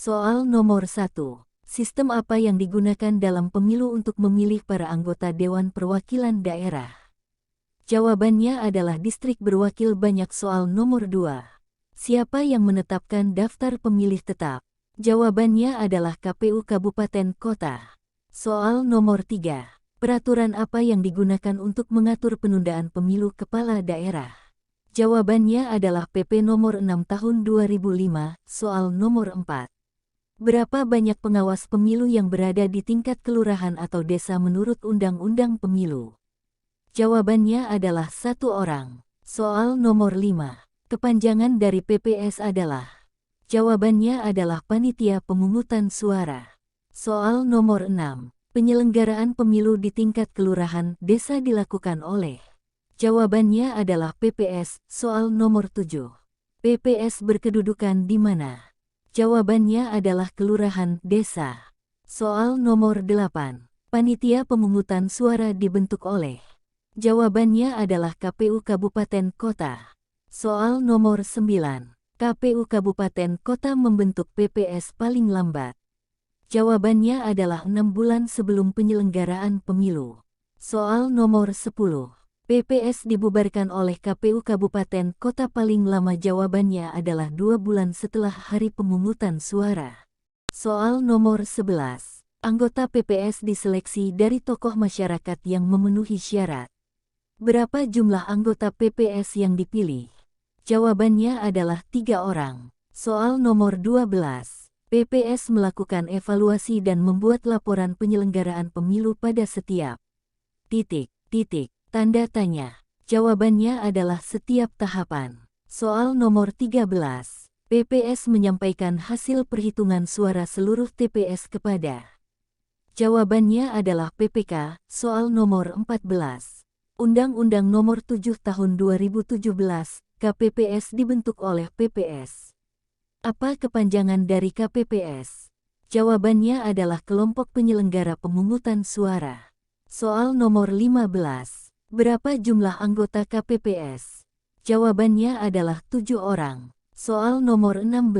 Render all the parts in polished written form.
Soal nomor 1. Sistem apa yang digunakan dalam pemilu untuk memilih para anggota Dewan Perwakilan Daerah? Jawabannya adalah distrik berwakil banyak. Soal nomor 2. Siapa yang menetapkan daftar pemilih tetap? Jawabannya adalah KPU Kabupaten Kota. Soal nomor 3. Peraturan apa yang digunakan untuk mengatur penundaan pemilu kepala daerah? Jawabannya adalah PP nomor 6 tahun 2005. Soal nomor 4. Berapa banyak pengawas pemilu yang berada di tingkat kelurahan atau desa menurut Undang-Undang Pemilu? Jawabannya adalah 1 orang. Soal nomor 5. Kepanjangan dari PPS adalah? Jawabannya adalah Panitia Pemungutan Suara. Soal nomor 6. Penyelenggaraan pemilu di tingkat kelurahan desa dilakukan oleh? Jawabannya adalah PPS. Soal nomor 7. PPS berkedudukan di mana? Jawabannya adalah kelurahan desa. Soal nomor 8. Panitia pemungutan suara dibentuk oleh? Jawabannya adalah KPU Kabupaten Kota. Soal nomor 9. KPU Kabupaten Kota membentuk PPS paling lambat. Jawabannya adalah 6 bulan sebelum penyelenggaraan pemilu. Soal nomor 10. PPS dibubarkan oleh KPU Kabupaten Kota paling lama. Jawabannya adalah 2 bulan setelah hari pemungutan suara. Soal nomor 11. Anggota PPS diseleksi dari tokoh masyarakat yang memenuhi syarat. Berapa jumlah anggota PPS yang dipilih? Jawabannya adalah 3 orang. Soal nomor 12. PPS melakukan evaluasi dan membuat laporan penyelenggaraan pemilu pada setiap tanda tanya. Jawabannya adalah setiap tahapan. Soal nomor 13. PPS menyampaikan hasil perhitungan suara seluruh TPS kepada? Jawabannya adalah PPK. Soal nomor 14. Undang-Undang Nomor 7 Tahun 2017, KPPS dibentuk oleh PPS. Apa kepanjangan dari KPPS? Jawabannya adalah Kelompok Penyelenggara Pemungutan Suara. Soal nomor 15. Berapa jumlah anggota KPPS? Jawabannya adalah 7 orang. Soal nomor 16.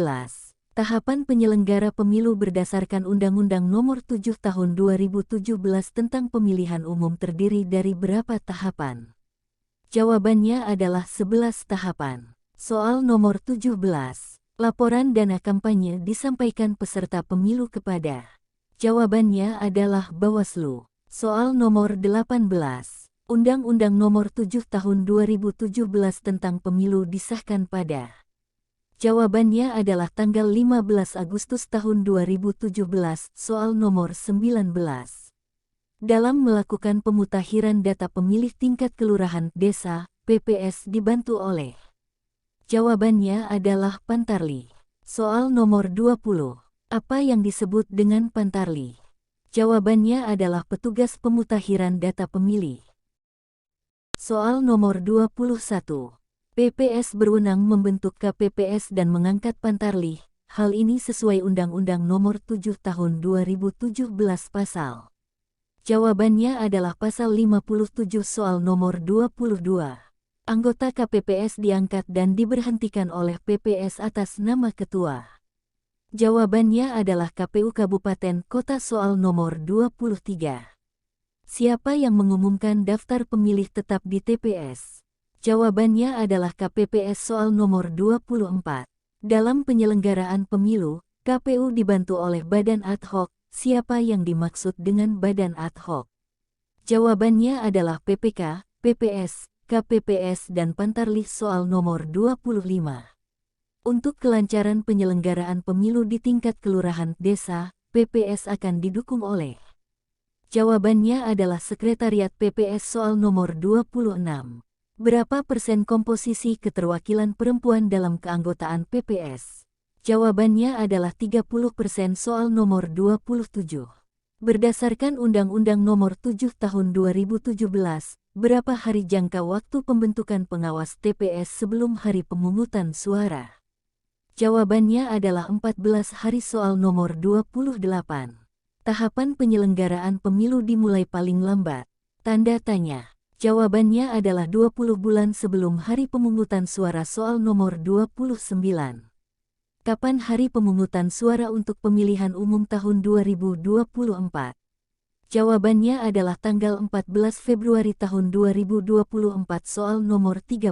Tahapan penyelenggara pemilu berdasarkan Undang-Undang Nomor 7 Tahun 2017 tentang pemilihan umum terdiri dari berapa tahapan? Jawabannya adalah 11 tahapan. Soal nomor 17. Laporan dana kampanye disampaikan peserta pemilu kepada? Jawabannya adalah Bawaslu. Soal nomor 18. Undang-Undang Nomor 7 Tahun 2017 tentang Pemilu disahkan pada? Jawabannya adalah tanggal 15 Agustus tahun 2017. Soal nomor 19. Dalam melakukan pemutakhiran data pemilih tingkat kelurahan desa, PPS dibantu oleh? Jawabannya adalah Pantarli. Soal nomor 20. Apa yang disebut dengan Pantarli? Jawabannya adalah petugas pemutakhiran data pemilih. Soal nomor 21. PPS berwenang membentuk KPPS dan mengangkat Pantarli. Hal ini sesuai Undang-Undang Nomor 7 Tahun 2017 pasal. Jawabannya adalah pasal 57. Soal nomor 22. Anggota KPPS diangkat dan diberhentikan oleh PPS atas nama ketua. Jawabannya adalah KPU Kabupaten Kota. Soal nomor 23. Siapa yang mengumumkan daftar pemilih tetap di TPS? Jawabannya adalah KPPS. Soal nomor 24. Dalam penyelenggaraan pemilu, KPU dibantu oleh badan ad hoc. Siapa yang dimaksud dengan badan ad hoc? Jawabannya adalah PPK, PPS, KPPS dan Pantarli. Soal nomor 25. Untuk kelancaran penyelenggaraan pemilu di tingkat kelurahan desa, PPS akan didukung oleh? Jawabannya adalah Sekretariat PPS. Soal nomor 26. Berapa persen komposisi keterwakilan perempuan dalam keanggotaan PPS? Jawabannya adalah 30%. Soal nomor 27. Berdasarkan Undang-Undang Nomor 7 Tahun 2017, berapa hari jangka waktu pembentukan pengawas TPS sebelum hari pemungutan suara? Jawabannya adalah 14 hari. Soal nomor 28. Tahapan penyelenggaraan pemilu dimulai paling lambat? Tanda tanya. Jawabannya adalah 20 bulan sebelum hari pemungutan suara. Soal nomor 29. Kapan hari pemungutan suara untuk pemilihan umum tahun 2024? Jawabannya adalah tanggal 14 Februari tahun 2024. Soal nomor 30.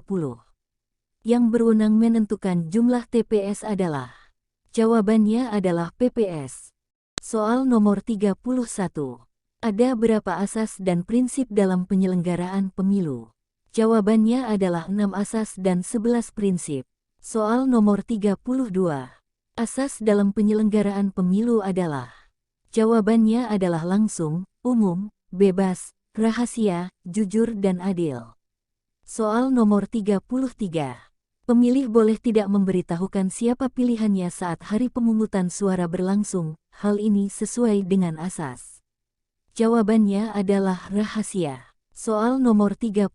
Yang berwenang menentukan jumlah TPS adalah. Jawabannya adalah PPS. Soal nomor 31. Ada berapa asas dan prinsip dalam penyelenggaraan pemilu? Jawabannya adalah 6 asas dan 11 prinsip. Soal nomor 32. Asas dalam penyelenggaraan pemilu adalah. Jawabannya adalah langsung, umum, bebas, rahasia, jujur dan adil. Soal nomor 33. Pemilih boleh tidak memberitahukan siapa pilihannya saat hari pemungutan suara berlangsung. Hal ini sesuai dengan asas. Jawabannya adalah rahasia. Soal nomor 35.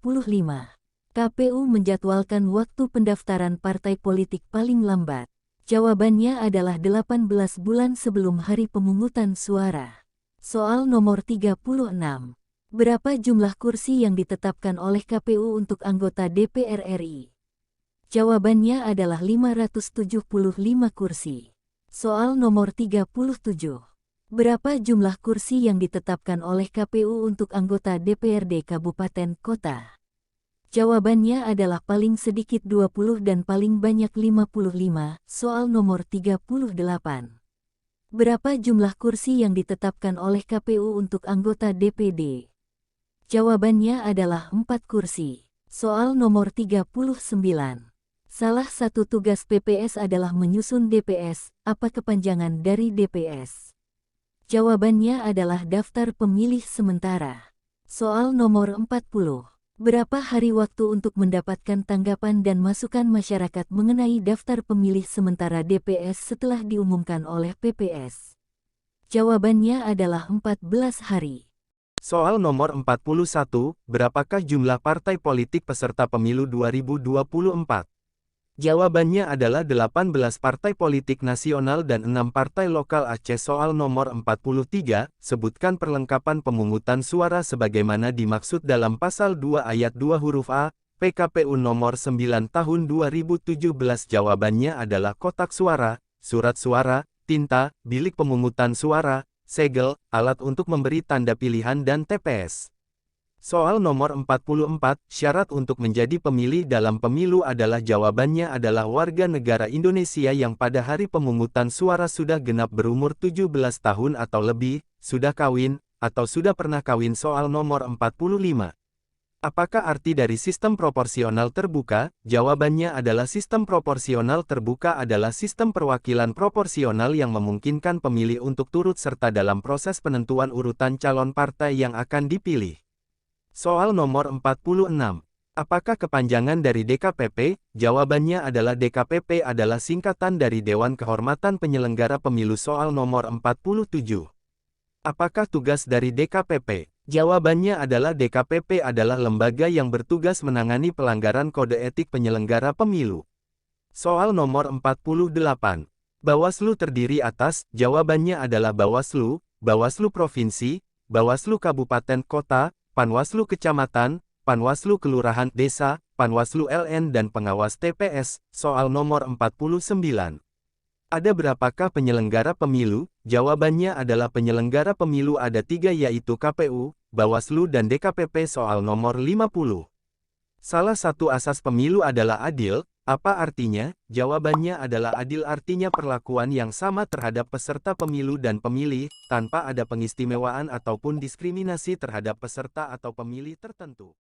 KPU menjadwalkan waktu pendaftaran partai politik paling lambat. Jawabannya adalah 18 bulan sebelum hari pemungutan suara. Soal nomor 36. Berapa jumlah kursi yang ditetapkan oleh KPU untuk anggota DPR RI? Jawabannya adalah 575 kursi. Soal nomor 37. Berapa jumlah kursi yang ditetapkan oleh KPU untuk anggota DPRD Kabupaten Kota? Jawabannya adalah paling sedikit 20 dan paling banyak 55. Soal nomor 38. Berapa jumlah kursi yang ditetapkan oleh KPU untuk anggota DPD? Jawabannya adalah 4 kursi. Soal nomor 39. Salah satu tugas PPS adalah menyusun DPS. Apa kepanjangan dari DPS? Jawabannya adalah daftar pemilih sementara. Soal nomor 40. Berapa hari waktu untuk mendapatkan tanggapan dan masukan masyarakat mengenai daftar pemilih sementara DPS setelah diumumkan oleh PPS? Jawabannya adalah 14 hari. Soal nomor 41, berapakah jumlah partai politik peserta pemilu 2024? Jawabannya adalah 18 partai politik nasional dan 6 partai lokal Aceh. Soal nomor 43, sebutkan perlengkapan pemungutan suara sebagaimana dimaksud dalam pasal 2 ayat 2 huruf A, PKPU nomor 9 tahun 2017. Jawabannya adalah kotak suara, surat suara, tinta, bilik pemungutan suara, segel, alat untuk memberi tanda pilihan dan TPS. Soal nomor 44, syarat untuk menjadi pemilih dalam pemilu adalah. Jawabannya adalah warga negara Indonesia yang pada hari pemungutan suara sudah genap berumur 17 tahun atau lebih, sudah kawin, atau sudah pernah kawin. Soal nomor 45. Apakah arti dari sistem proporsional terbuka? Jawabannya adalah sistem proporsional terbuka adalah sistem perwakilan proporsional yang memungkinkan pemilih untuk turut serta dalam proses penentuan urutan calon partai yang akan dipilih. Soal nomor 46. Apakah kepanjangan dari DKPP? Jawabannya adalah DKPP adalah singkatan dari Dewan Kehormatan Penyelenggara Pemilu. Soal nomor 47. Apakah tugas dari DKPP? Jawabannya adalah DKPP adalah lembaga yang bertugas menangani pelanggaran kode etik penyelenggara pemilu. Soal nomor 48. Bawaslu terdiri atas. Jawabannya adalah Bawaslu, Bawaslu Provinsi, Bawaslu Kabupaten Kota, Panwaslu Kecamatan, Panwaslu Kelurahan Desa, Panwaslu LN dan pengawas TPS. Soal nomor 49. Ada berapakah penyelenggara pemilu? Jawabannya adalah penyelenggara pemilu ada 3 yaitu KPU, Bawaslu dan DKPP. Soal nomor 50. Salah satu asas pemilu adalah adil. Apa artinya? Jawabannya adalah adil artinya perlakuan yang sama terhadap peserta pemilu dan pemilih, tanpa ada pengistimewaan ataupun diskriminasi terhadap peserta atau pemilih tertentu.